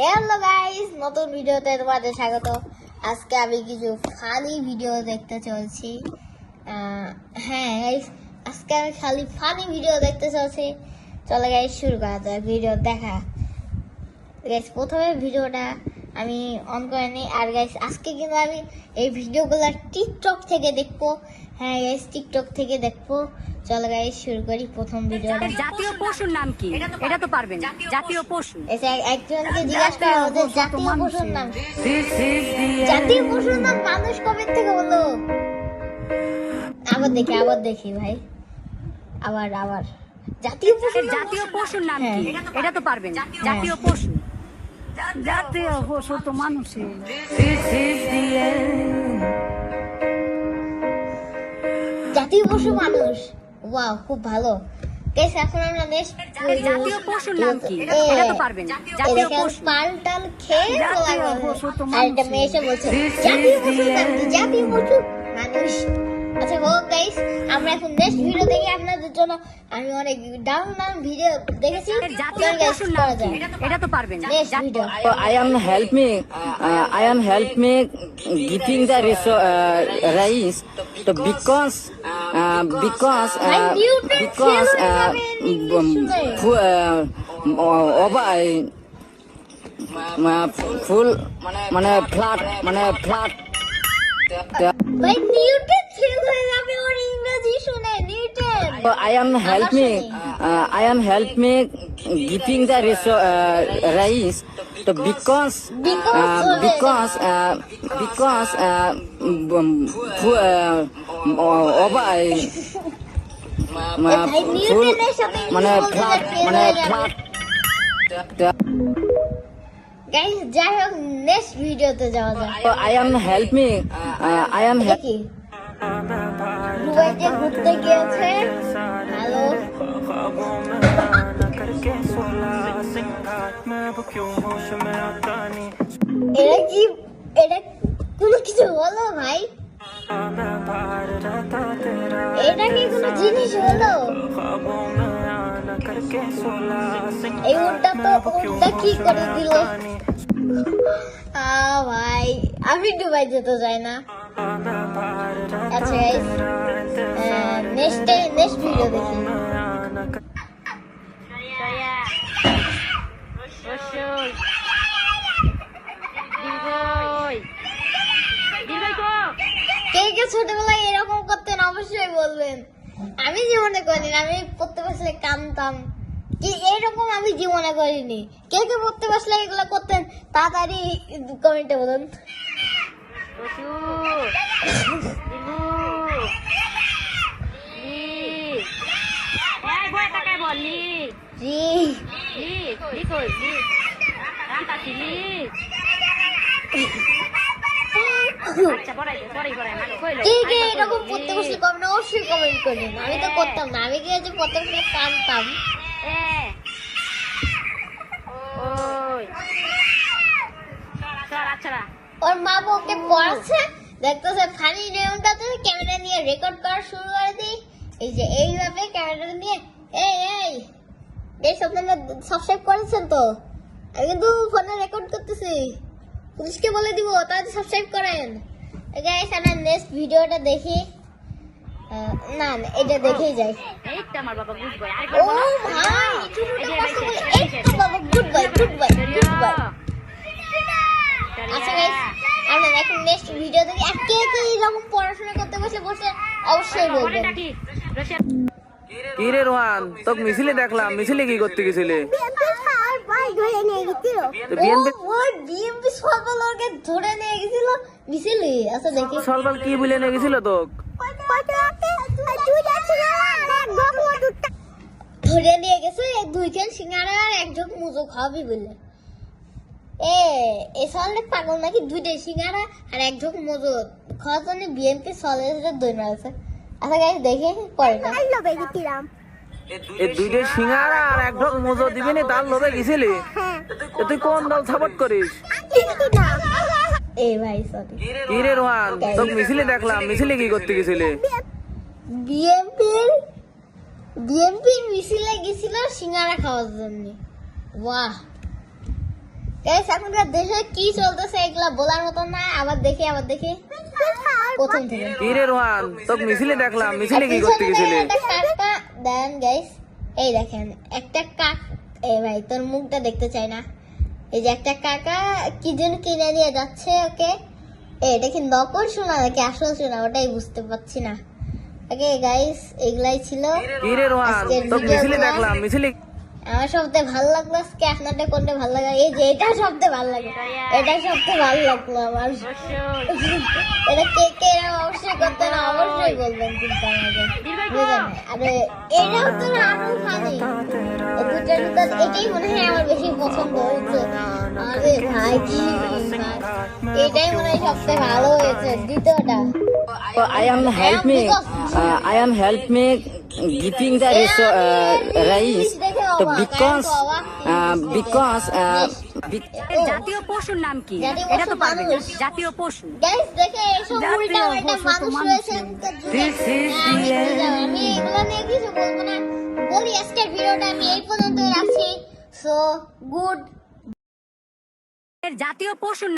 Hello guys, নতুন ভিডিওতে তোমাদের স্বাগত। আজকে আমি কিছু ফানি ভিডিও দেখতে চলছি। হ্যাঁ গাইস, আজকে আমি খালি ফানি ভিডিও দেখতে চলছি। চলো গাইস, শুরু করা যাক ভিডিও দেখা। গাইস, প্রথমে ভিডিওটা আমি অন করে নিই। আর গাইস, আজকে কিন্তু আমি এই ভিডিওগুলো টিকটক থেকে দেখবো। হ্যাঁ গাইস, টিকটক থেকে দেখবো। চলো গাইস, শুরু করি প্রথম ভিডিওটা। জাতীয় পশুর নাম কি? এটা তো পারবেন। জাতীয় পশু। একজনকে জিজ্ঞাসা করা হচ্ছে জাতীয় পশুর নাম। জাতীয় পশুর নাম মানুষ কবে থেকে হলো? আবার দেখি ভাই। আবার জাতীয় পশুর নাম কি? এটা তো পারবেন। জাতীয় পশু। জাতীয় পশু তো মানুষই। জাতীয় পশু মানুষ। ওয়াও, খুব ভালো। গাইস, এখন আমরা নেক্সট জাতীয় পশুর নাম কি? এটা তো পারবেন। জাতীয় পশু। পাল্টাল খেয়ে চলে গেল। আর একটা মেয়ে এসে বলছে জাতীয় পশুর নাম কি? জাতীয় পশু মানুষ। আচ্ছা হোক গাইস, আমরা এখন নেক্সট ভিডিও দেখি আপনাদের জন্য। আমি অনেক ডাউন ভিডিও দেখেছি। জাতীয় পশুর নাম কি? এটা তো পারবেন। Next video. I am help me giving the rice to because full flat ভাই নিউটন ফেল হয়ে যাবে ওর ইংরেজি শুনে। Newton. I am help me giving the rice to because ভাই নিউটনের সাথে flat গাইস, যাই হোক নেক্সট ভিডিওতে যাওয়া যাক। I am দেখি দুবাইতে ঘুরতে গিয়েছে। হ্যালো, এটা কোনো কিছু হলো ভাই? এটা কি কোনো জিনিস হলো? এই উটটা কি করে দিল? ভাই, আমি দুবাই যেতে চাই না। আচ্ছা গাইস, নেক্সট ভিডিও দেখি। কে কে ছোটবেলায় এরকম করতেন অবশ্যই বলবেন। আমি জীবনে করিনি। আমি পড়তে বসলে কাঁদতাম। কি এরকম আমি জীবনে করিনি। কে কে পড়তে বসলে এগুলো করতেন তাড়াতাড়ি কমেন্টে বলুন। কে এরকম পড়তে বসলে কমেন্ট অবশ্যই কমেন্ট করবেন। আমি তো করতাম না। আমি কি হচ্ছে পড়তে বসলে কাঁদতাম। ওর মা ওকে পড়াচ্ছে, দেখতেছে ফানি নিয়মটাতে ক্যামেরা নিয়ে রেকর্ড করা শুরু করে দিই। এই যে এইভাবে ক্যামেরা নিয়ে এই আপনারা সাবস্ক্রাইব করেছেন তো? আমি কিন্তু ফোনে রেকর্ড করতেছি। পুলিশকে বলে দিব তাহলে সাবস্ক্রাইব করেন। গাইস, আমরা নেক্সট ভিডিওটা দেখি। না এটা দেখেই যাই। ও ভাই, এই তো বাবা, গুড বাই। আচ্ছা গাইস, আমরা এখন নেক্সট ভিডিও দেখি। আর কে এরকম পড়াশোনা করতে বসে অবশ্যই বলবেন। কি রে রোহান, তোকে মিছিলে দেখলাম। মিছিলে কি করতে গেছিলে? বিএমপি সরকার ওকে ধরে নিয়ে গেছিল মিছিলে। আচ্ছা দেখি সরকার কি বলে নিয়ে গেছিল তোকে? ধরে নিয়ে গেছে দুইখান সিঙ্গারা আর একজন মুজো খাওয়াবি বলে। এ সলে পাগল নাকি? দুইটাই সিঙ্গারা আর একজন মুজো খাওয়ার জন্য বিএমপি সলে দই মারছে। আচ্ছা গাইস, দেখে পরেটা। এই দুইটা সিঙ্গারা আর এক ঢোক মজো দিবি না, তার লোভে গেছিলি? তুই কোন দল সাপোর্ট করিস? ভাই সরি। কি রে রোহান, তোকে মিছিলে দেখলাম। মিছিলে কি করতে গেছিলে? বিএমপির মিছিলে গেছিল সিঙ্গারা খাওয়ার জন্য। বাহ গাইস এখনকার দেশে কি চলতেছে এগুলা বলার মতো না। আবার দেখি প্রথম থেকে। কি রে রোহান, তোকে মিছিলে দেখলাম, মিছিলে কি করতে গেছিলে? একটা কাকা দেন গাইস, এই দেখেন একটা এই ভাই তোর মুখটা দেখতে চাই না। এই যে একটা কাকা কি যেন কিনে নিয়ে যাচ্ছে ওকে। এটা কি নকল সোনা নাকি আসল সোনা ওটাই বুঝতে পারছি না। ওকে গাইস এগুলাই ছিল কি রে রোহান, আজকের তোকে ভিডিও। মিছিলে দেখলাম, মিছিলে আমার সবথেকে ভালো লাগলো আজকে আপনাদের কোনটা ভালো লাগে, এই যে এটা সবথেকে ভালো লাগে, এটা সবথেকে ভালো লাগলো আমার। এটা কে কে অবশ্যই করতে না অবশ্যই বলবেন কিন্তু আমাকে বুঝলেন। আর এটা হচ্ছে না আরো ফানি, দুটার ভিতর এটাই মনে হয় আমার বেশি পছন্দ হয়েছে। আরে ভাই কি ভাই, এটাই মনে হয় সবথেকে ভালো হয়েছে দ্বিতীয়টা। I am help me giving the rice. So because জাতীয় পশুর নাম কি? জাতীয় এটা তো পশু পারবেন। মানুষ। জাতীয় পশু। গাইস দেখে এসব উল্টা উল্টা মানুষ রয়েছে। আমি এগুলো নিয়ে কিছু বলবো না, বলি আজকের ভিডিওটা আমি এই পর্যন্ত রাখছি। So good. এর জাতীয় পশুর